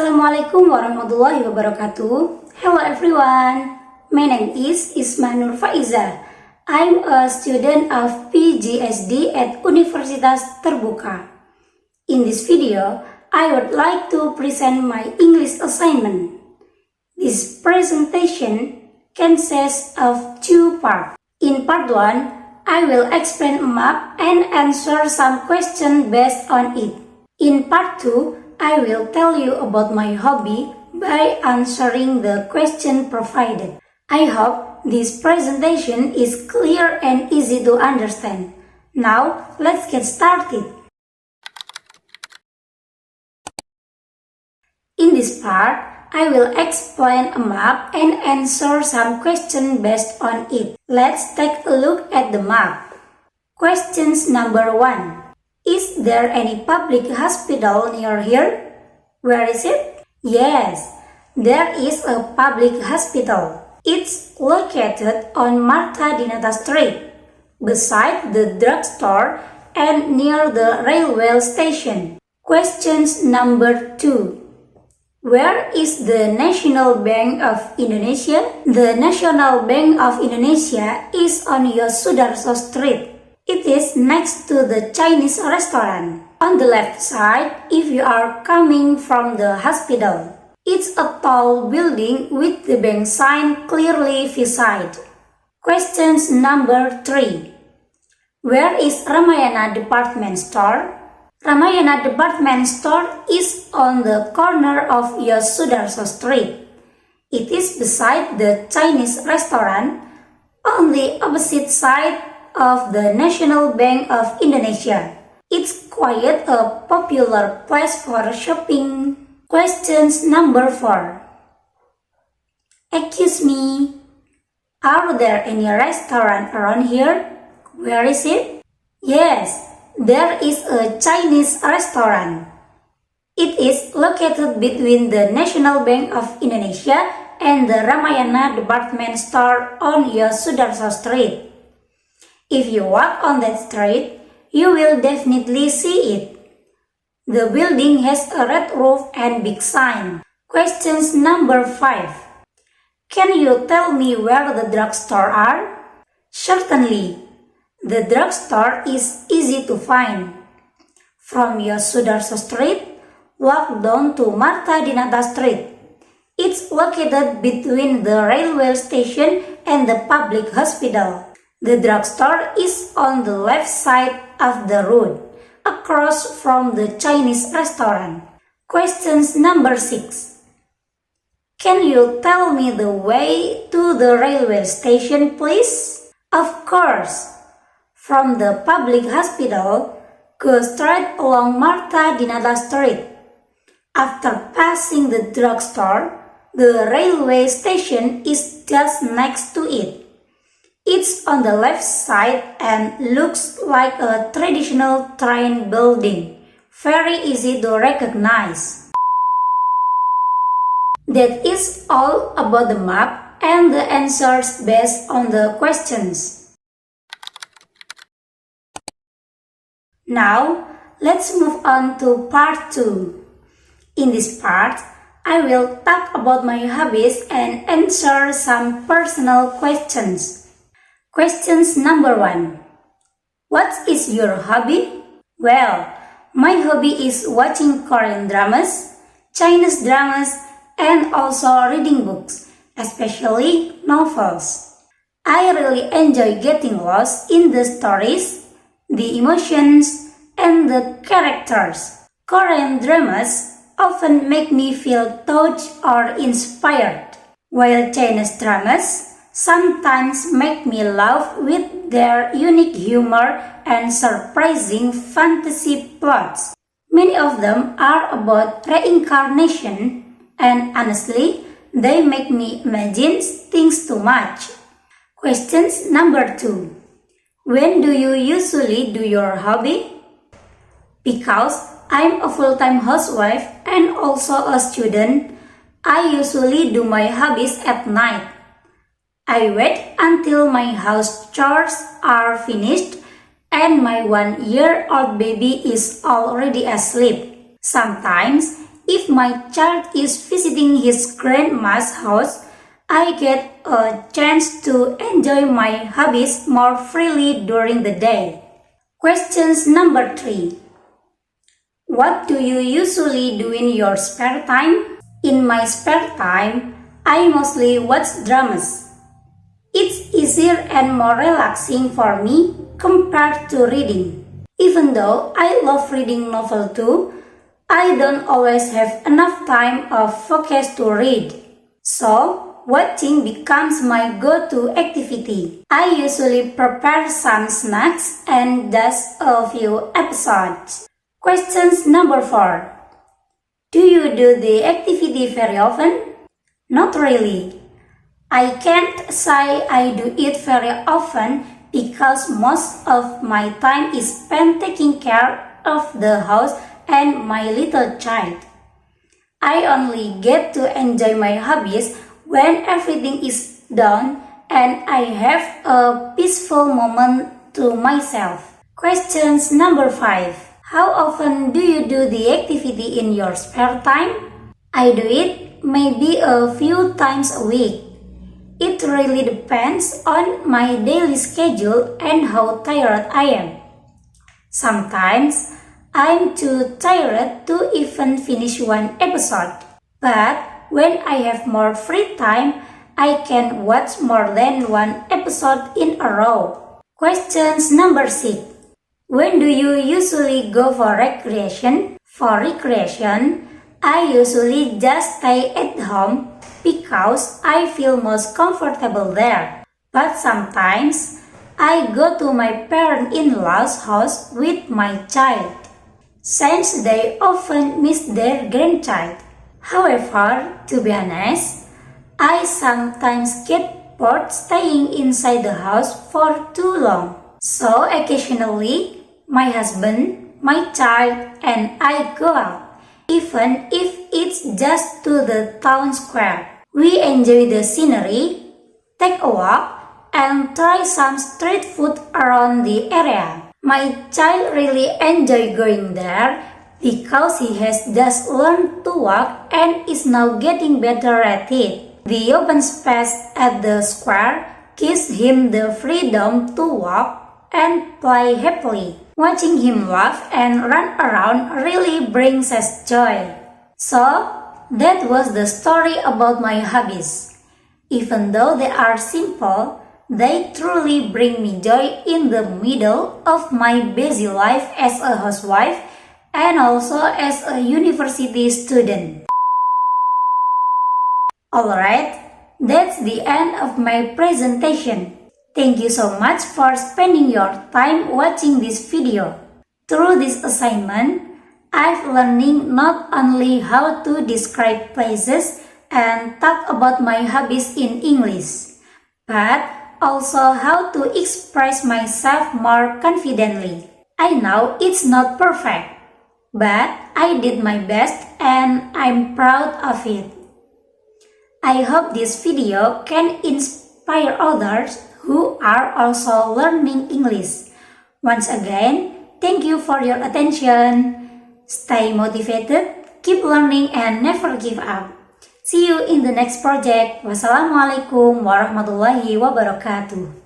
Assalamualaikum warahmatullahi wabarakatuh. Hello everyone. My name is Isma Nur Faiza. I'm a student of PGSD at Universitas Terbuka. In this video, I would like to present my English assignment. This presentation consists of two parts. In part 1, I will explain a map and answer some questions based on it. In part 2, I will tell you about my hobby by answering the question provided. I hope this presentation is clear and easy to understand. Now, let's get started. In this part, I will explain a map and answer some questions based on it. Let's take a look at the map. Questions number 1. Is there any public hospital near here? Where is it? Yes, there is a public hospital. It's located on Marta Dinata Street, beside the drugstore and near the railway station. Questions number 2. Where is the National Bank of Indonesia? The National Bank of Indonesia is on Yosudarso Street. It is next to the Chinese restaurant. On the left side, if you are coming from the hospital. It's a tall building with the bank sign clearly visible. Questions number 3. Where is Ramayana Department Store? Ramayana Department Store is on the corner of Yosudarso Street. It is beside the Chinese restaurant on the opposite side of the National Bank of Indonesia. It's quite a popular place for shopping. Questions number 4. Excuse me, are there any restaurant around here? Where is it? Yes, there is a Chinese restaurant. It is located between the National Bank of Indonesia and the Ramayana Department Store on Yosudarso Street. If you walk on that street, you will definitely see it. The building has a red roof and big sign. Questions number 5. Can you tell me where the drugstore are? Certainly. The drugstore is easy to find. From Yosudarso Street, walk down to Marta Dinata Street. It's located between the railway station and the public hospital. The drugstore is on the left side of the road, across from the Chinese restaurant. Questions number 6. Can you tell me the way to the railway station, please? Of course. From the public hospital, go straight along Marta Dinata Street. After passing the drugstore, the railway station is just next to it. It's on the left side and looks like a traditional train building, very easy to recognize. That is all about the map and the answers based on the questions. Now, let's move on to part 2. In this part, I will talk about my hobbies and answer some personal questions. Questions number 1. What is your hobby? Well, my hobby is watching Korean dramas, Chinese dramas, and also reading books, especially novels. I really enjoy getting lost in the stories, the emotions, and the characters. Korean dramas often make me feel touched or inspired, while Chinese dramas sometimes make me laugh with their unique humor and surprising fantasy plots. Many of them are about reincarnation, and honestly, they make me imagine things too much. Questions number 2. When do you usually do your hobby? Because I'm a full-time housewife and also a student, I usually do my hobbies at night. I wait until my house chores are finished and my 1-year-old baby is already asleep. Sometimes if my child is visiting his grandma's house, I get a chance to enjoy my hobbies more freely during the day. Questions number 3. What do you usually do in your spare time? In my spare time, I mostly watch dramas. It's easier and more relaxing for me compared to reading. Even though I love reading novel too, I don't always have enough time or focus to read. So, watching becomes my go-to activity. I usually prepare some snacks and just a few episodes. Questions number 4. Do you do the activity very often? Not really. I can't say I do it very often because most of my time is spent taking care of the house and my little child. I only get to enjoy my hobbies when everything is done and I have a peaceful moment to myself. Questions number 5. How often do you do the activity in your spare time? I do it maybe a few times a week. It really depends on my daily schedule and how tired I am. Sometimes I'm too tired to even finish one episode, but when I have more free time, I can watch more than one episode in a row. Questions number 6. When do you usually go for recreation? For recreation, I usually just stay at home because I feel most comfortable there. But sometimes, I go to my parent-in-law's house with my child, since they often miss their grandchild. However, to be honest, I sometimes get bored staying inside the house for too long. So occasionally, my husband, my child, and I go out, even if it's just to the town square. We enjoy the scenery, take a walk, and try some street food around the area. My child really enjoys going there because he has just learned to walk and is now getting better at it. The open space at the square gives him the freedom to walk and play happily. Watching him laugh and run around really brings us joy. So, that was the story about my hobbies. Even though they are simple, they truly bring me joy in the middle of my busy life as a housewife and also as a university student. Alright, that's the end of my presentation. Thank you so much for spending your time watching this video. Through this assignment, I've learning not only how to describe places and talk about my hobbies in English, but also how to express myself more confidently. I know it's not perfect, but I did my best and I'm proud of it. I hope this video can inspire others who are also learning English. Once again, thank you for your attention. Stay motivated, keep learning, and never give up. See you in the next project. Wassalamualaikum warahmatullahi wabarakatuh.